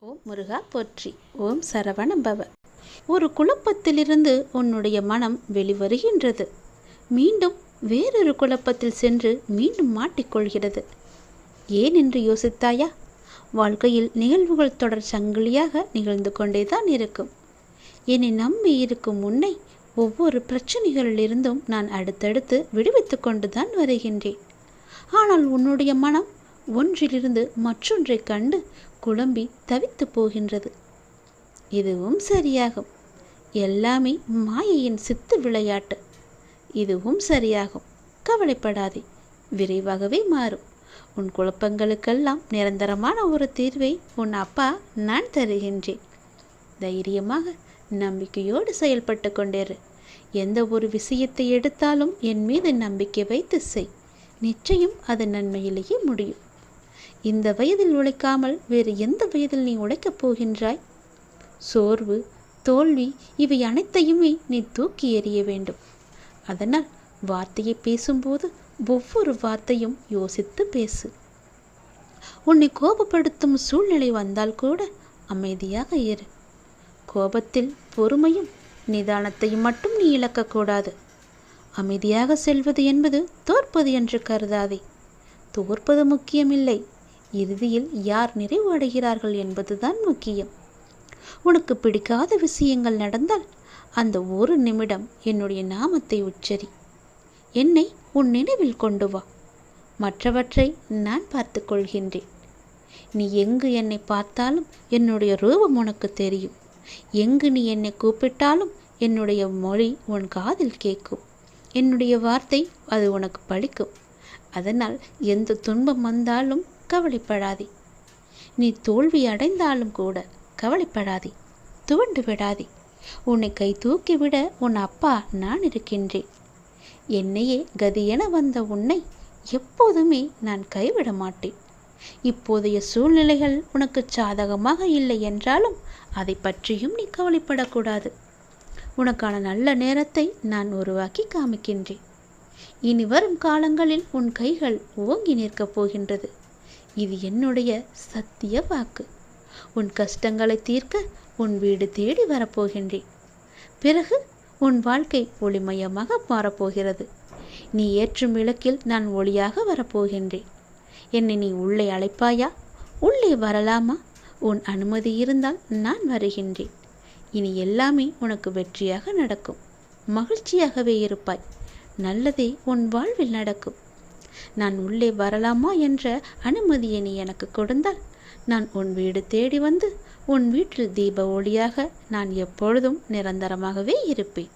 ஓம் முருகா போற்றி. ஓம் சரவண பவ. ஒரு குழப்பத்திலிருந்து உன்னுடைய மனம் வெளிவருகின்றது. மீண்டும் வேறொரு குழப்பத்தில் சென்று மீண்டும் மாட்டிக்கொள்கிறது. ஏன் என்று யோசித்தாயா? வாழ்க்கையில் நிகழ்வுகள் தொடர் சங்கிலியாக நிகழ்ந்து கொண்டேதான் இருக்கும். என்னை நம்பி இருக்கும் உன்னை ஒவ்வொரு பிரச்சனைகளிலிருந்தும் நான் அடுத்தடுத்து விடுவித்து கொண்டுதான் வருகின்றேன். ஆனால் உன்னுடைய மனம் ஒன்றிலிருந்து மற்றொன்றை கண்டு குழம்பி தவித்து போகின்றது. இதுவும் சரியாகும். எல்லாமே மாயையின் சித்து விளையாட்டு. இதுவும் சரியாகும். கவலைப்படாதே, விரைவாகவே மாறும். உன் குழப்பங்களுக்கெல்லாம் நிரந்தரமான ஒரு தீர்வை உன் அப்பா நான் தருகின்றேன். தைரியமாக நம்பிக்கையோடு செயல்பட்டு கொண்டேரு. எந்த ஒரு விஷயத்தை எடுத்தாலும் என் மீது நம்பிக்கை வைத்து செய். நிச்சயம் அது நன்மையிலேயே முடியும். இந்த வயதில் உழைக்காமல் வேறு எந்த வயதில் நீ உழைக்கப் போகின்றாய்? சோர்வு, தோல்வி இவை அனைத்தையுமே நீ தூக்கி எறிய வேண்டும். அதனால் வார்த்தையை பேசும்போது ஒவ்வொரு வார்த்தையும் யோசித்து பேசு. உன்னை கோபப்படுத்தும் சூழ்நிலை வந்தால் கூட அமைதியாக இரு. கோபத்தில் பொறுமையும் நிதானத்தையும் மட்டும் நீ இழக்கக்கூடாது. அமைதியாக செல்வது என்பது தோற்பது என்று கருதாதே. தோற்பது முக்கியமில்லை, இறுதியில் யார் நிறைவு அடைகிறார்கள் என்பதுதான் முக்கியம். உனக்கு பிடிக்காத விஷயங்கள் நடந்தால் அந்த ஒரு நிமிடம் என்னுடைய நாமத்தை உச்சரி. என்னை உன் நினைவில் கொண்டு வா. மற்றவற்றை நான் பார்த்து கொள்கின்றேன். நீ எங்கு என்னை பார்த்தாலும் என்னுடைய ரூபம் உனக்கு தெரியும். எங்கு நீ என்னை கூப்பிட்டாலும் என்னுடைய மொழி உன் காதில் கேட்கும். என்னுடைய வார்த்தை அது உனக்கு பலிக்கும். அதனால் எந்த துன்பம் வந்தாலும் கவலைப்படாதே. நீ தோல்வி அடைந்தாலும் கூட கவலைப்படாதே, துவண்டு விடாதே. உன்னை கை தூக்கிவிட உன் அப்பா நான் இருக்கின்றேன். என்னையே கதியென வந்த உன்னை எப்போதுமே நான் கைவிட மாட்டேன். இப்போதைய சூழ்நிலைகள் உனக்கு சாதகமாக இல்லை என்றாலும் அதை பற்றியும் நீ கவலைப்படக்கூடாது. உனக்கான நல்ல நேரத்தை நான் உருவாக்கி காமிக்கின்றேன். இனி வரும் காலங்களில் உன் கைகள் ஓங்கி நிற்கப் போகின்றது. இது என்னுடைய சத்திய வாக்கு. உன் கஷ்டங்களை தீர்க்க உன் வீடு தேடி வரப்போகின்றேன். பிறகு உன் வாழ்க்கை ஒளிமயமாக மாறப்போகிறது. நீ ஏற்றும் விளக்கில் நான் ஒளியாக வரப்போகின்றேன். என்னை நீ உள்ளே அழைப்பாயா? உள்ளே வரலாமா? உன் அனுமதி இருந்தால் நான் வருகின்றேன். இனி எல்லாமே உனக்கு வெற்றியாக நடக்கும். மகிழ்ச்சியாகவே இருப்பாய். நல்லதே உன் வாழ்வில் நடக்கும். நான் உள்ளே வரலாமா என்ற அனுமதியை நீ எனக்கு கொடுத்தால் நான் உன் வீடு தேடி வந்து உன் வீட்டில் தீப ஒளியாக நான் எப்பொழுதும் நிரந்தரமாகவே இருப்பேன்.